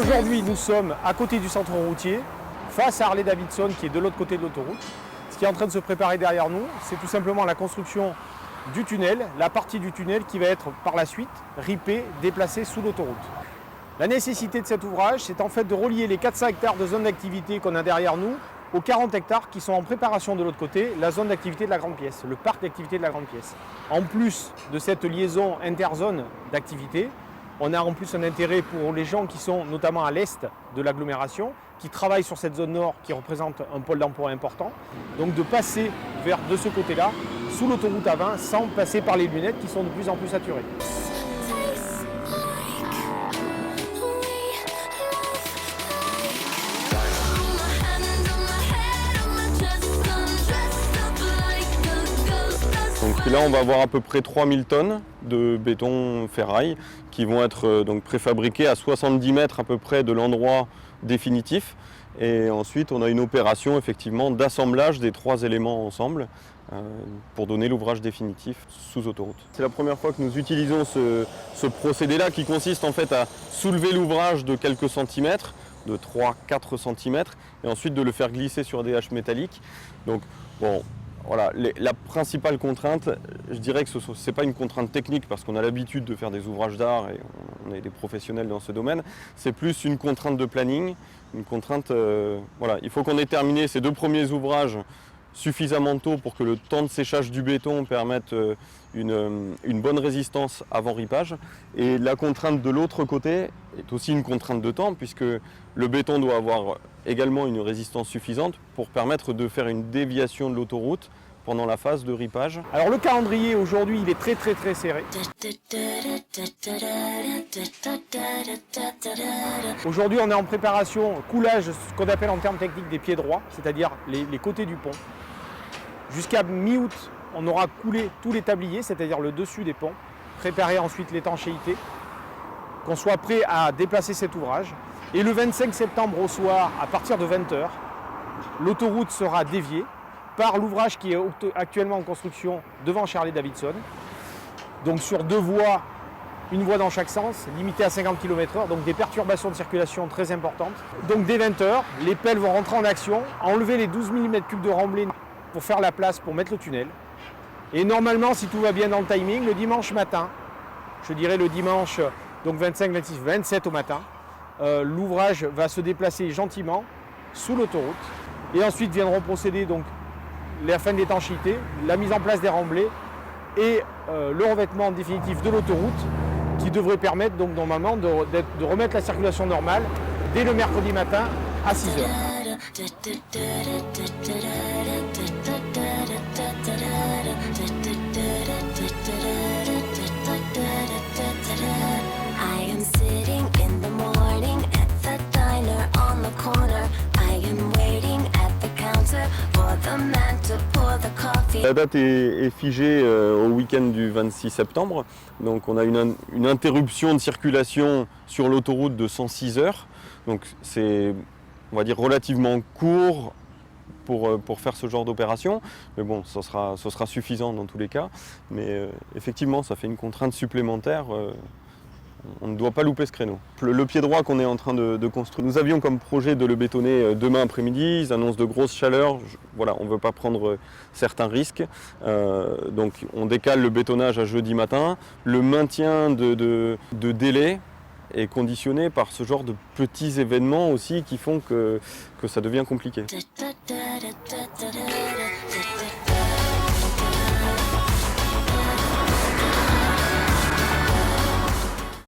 Aujourd'hui, nous sommes à côté du centre routier, face à Harley-Davidson qui est de l'autre côté de l'autoroute. Ce qui est en train de se préparer derrière nous, c'est tout simplement la construction du tunnel, la partie du tunnel qui va être par la suite ripée, déplacée sous l'autoroute. La nécessité de cet ouvrage, c'est en fait de relier les 400 hectares de zone d'activité qu'on a derrière nous aux 40 hectares qui sont en préparation de l'autre côté, la zone d'activité de la grande pièce, le parc d'activité de la grande pièce. En plus de cette liaison interzone d'activité, on a en plus un intérêt pour les gens qui sont notamment à l'est de l'agglomération, qui travaillent sur cette zone nord qui représente un pôle d'emploi important, donc de passer vers de ce côté-là, sous l'autoroute A20, sans passer par les lunettes qui sont de plus en plus saturées. Donc là, on va avoir à peu près 3000 tonnes de béton ferraille qui vont être donc préfabriqués à 70 mètres à peu près de l'endroit définitif. Et ensuite, on a une opération effectivement d'assemblage des 3 éléments ensemble pour donner l'ouvrage définitif sous autoroute. C'est la première fois que nous utilisons ce procédé-là qui consiste en fait à soulever l'ouvrage de quelques centimètres, de 3-4 cm, et ensuite de le faire glisser sur des haches métalliques. Donc, bon, voilà, la principale contrainte, je dirais que ce n'est pas une contrainte technique parce qu'on a l'habitude de faire des ouvrages d'art et on est des professionnels dans ce domaine, c'est plus une contrainte de planning, une contrainte, voilà, il faut qu'on ait terminé ces 2 premiers ouvrages suffisamment tôt pour que le temps de séchage du béton permette une bonne résistance avant ripage. Et la contrainte de l'autre côté est aussi une contrainte de temps puisque le béton doit avoir également une résistance suffisante pour permettre de faire une déviation de l'autoroute pendant la phase de ripage. Alors le calendrier aujourd'hui il est très serré. Aujourd'hui on est en préparation coulage, ce qu'on appelle en termes techniques des pieds droits, c'est-à-dire les côtés du pont. Jusqu'à mi-août on aura coulé tous les tabliers, c'est-à-dire le dessus des ponts, préparer ensuite l'étanchéité, qu'on soit prêt à déplacer cet ouvrage. Et le 25 septembre au soir, à partir de 20 h, l'autoroute sera déviée par l'ouvrage qui est actuellement en construction devant Harley-Davidson. Donc sur 2 voies, une voie dans chaque sens, limitée à 50 km/h, donc des perturbations de circulation très importantes. Donc dès 20 h, les pelles vont rentrer en action, enlever les 12 mm3 de remblai pour faire la place pour mettre le tunnel. Et normalement, si tout va bien dans le timing, le dimanche matin, je dirais le dimanche donc 25, 26, 27 au matin, l'ouvrage va se déplacer gentiment sous l'autoroute. Et ensuite viendront procéder donc la fin de l'étanchéité, la mise en place des remblais et le revêtement définitif de l'autoroute qui devrait permettre donc normalement de remettre la circulation normale dès le mercredi matin à 6 h. La date est figée au week-end du 26 septembre. Donc on a une interruption de circulation sur l'autoroute de 106 heures. Donc c'est, on va dire, relativement court pour faire ce genre d'opération. Mais bon, ce sera suffisant dans tous les cas. Mais effectivement, ça fait une contrainte supplémentaire. On ne doit pas louper ce créneau. Le pied droit qu'on est en train de construire, nous avions comme projet de le bétonner demain après-midi. Ils annoncent de grosses chaleurs. Voilà, on ne veut pas prendre certains risques. Donc on décale le bétonnage à jeudi matin. Le maintien de délai est conditionné par ce genre de petits événements aussi qui font que ça devient compliqué.